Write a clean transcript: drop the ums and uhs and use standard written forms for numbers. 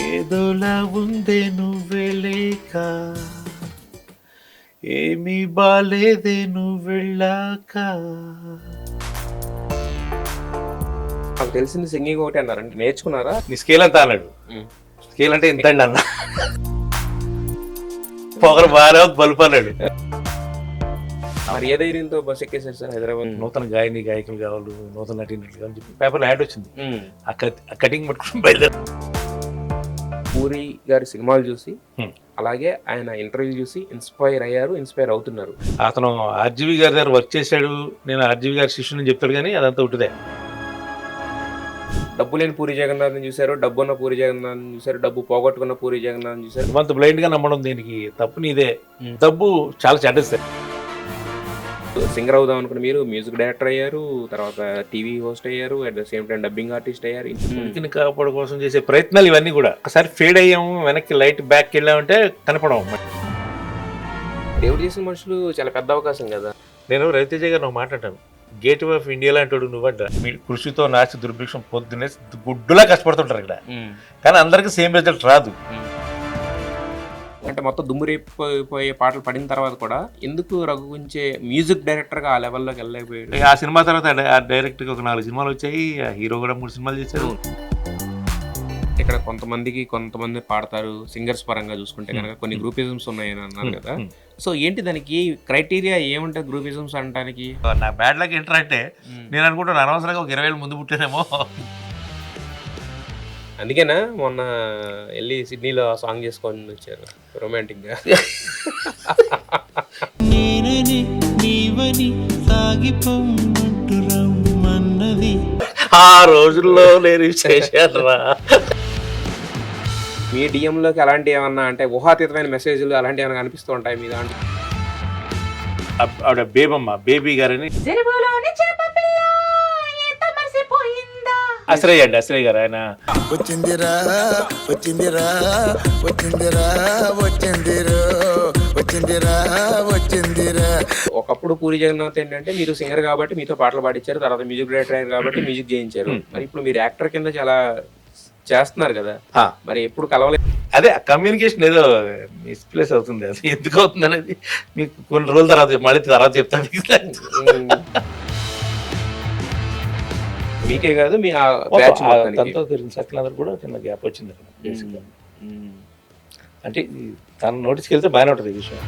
ఏదోలా ఉందే నువ్వే లేక, ఏమీ బాలేదే నువ్వెళ్ళాక. నాకు తెలిసింది సింగింగ్ ఒకటి అన్నారండి, నేర్చుకున్నారా? నీ స్కేల్ అంతా అన్నాడు. స్కేల్ అంటే ఎంత అండి అన్న, పొగరు బాగా బల్బు అన్నాడు. మరి ఏ ధైర్యంతో బస్ ఎక్కేసారు సార్ హైదరాబాద్? నూతన గాయకులు కావాలి, నూతన నటీనటులు కావాలని చెప్పి పేపర్లో యాడ్ వచ్చింది. ఆ కటింగ్ పట్టుకుని బయలుదేరి పూరి గారి సినిమాలు చూసి అలాగే ఆయన ఇంటర్వ్యూ చూసి ఇన్స్పైర్ అయ్యారు, ఇన్స్పైర్ అవుతున్నారు. అతను ఆర్జీవి గారి దగ్గర వర్క్ చేశాడు, నేను ఆర్జీవి గారి శిష్యుని చెప్తాడు, కానీ అదంతా ఉంటుందే. డబ్బు లేని పూరి జగన్నాథ్ చూశారు, డబ్బు ఉన్న పూరి జగన్నాథ్ చూశారు, డబ్బు పోగొట్టుకున్న పూరి జగన్నాథ్ చూశారు. అంత బ్లైండ్ గా నమ్మడం దీనికి తప్పు నీదే. డబ్బు చాలా చెడ్డది. సింగర్ అవుదాం అనుకుని మీరు మ్యూజిక్ డైరెక్టర్ అయ్యారు, తర్వాత టీవీ హోస్ట్ అయ్యారు, at the same time dubbing artist అయ్యారు. ఇంటిని కాపాడు కోసం చేసే ప్రయత్నాలు ఇవన్నీ కూడా ఒకసారి ఫేడ్ అయ్యాము, వెనక్కి లైట్ బ్యాక్ వెళ్ళామంటే కనపడము. దేవుడు చేసిన మనుషులు చాలా పెద్ద అవకాశం కదా. నేను రవితేజ గారు నువ్వు మాట్లాడాను, గేట్ ఆఫ్ ఇండియాలో అంటాడు నువ్వంట. మీ కృషితో నాచి దుర్భిక్షం పొద్దున్నే గుడ్డులా కష్టపడుతుంటారు ఇక్కడ, కానీ అందరికీ సేమ్ రిజల్ట్ రాదు. అంటే మొత్తం దుమ్ము రేపిపోయే పాటలు పడిన తర్వాత కూడా ఎందుకు రఘుగుంచే మ్యూజిక్ డైరెక్టర్ గా ఆ లెవెల్లోకి వెళ్ళలేకపోయాడు? ఆ సినిమా తర్వాత ఆ డైరెక్ట్ గా ఒక 4 సినిమాలు వచ్చాయి, ఆ హీరో కూడా 3 సినిమాలు చేశారు. ఇక్కడ కొంతమంది పాడతారు, సింగర్స్ పరంగా చూసుకుంటే కనుక కొన్ని గ్రూపిజమ్స్ ఉన్నాయని అన్నారు కదా. సో ఏంటి దానికి క్రైటీరియా ఏముంటాయి గ్రూపిజమ్స్ అనడానికి? నా బ్యాడ్ లక్ ఎంటర్ అంటే నేను అనుకుంటాను అనవసరంగా ఒక 20 ఏళ్ళు ముందు పుట్టానేమో. అందుకేనా మొన్న వెళ్ళి సిడ్నీలో సాంగ్ చేసుకొని వచ్చారు రొమాంటిక్ గా. ఆ రోజుల్లో నేను చేశానురా. మీ డిఎంలోకి అలాంటి ఏమన్నా అంటే ఊహాతీతమైన మెసేజ్లు అలాంటివి ఏమైనా కనిపిస్తూ ఉంటాయి మీ దాంట్లో? ఆవిడ బేబమ్మ, బేబీ గారని అశ్రయ్య గారు, ఆయన వచ్చిందిరా వచ్చిందిరా వచ్చిందిరా వచ్చిందిరా వచ్చిందిరా వచ్చిందిరా. ఒకప్పుడు పూరి జగన్నాథ్ ఏంటంటే మీరు సింగర్ కాబట్టి మీతో పాటలు పాడించారు, తర్వాత మ్యూజిక్ డైరెక్టర్ అయ్యారు కాబట్టి మ్యూజిక్ చేయించారు. మరి ఇప్పుడు మీరు యాక్టర్ కింద చాలా చేస్తున్నారు కదా, మరి ఎప్పుడు కలవలేదు? అదే కమ్యూనికేషన్ ఏదో మిస్ప్లేస్ అవుతుంది, అది ఎందుకు అవుతుంది అనేది మీకు కొన్ని రోజుల తర్వాత మళ్ళీ తర్వాత చెప్తాను. మీకే కాదు మీ తనతో సర్కిల్ కూడా చిన్న గ్యాప్ వచ్చింది. అంటే తన నోటీస్కి వెళ్తే బాగానే ఉంటుంది ఈ విషయం.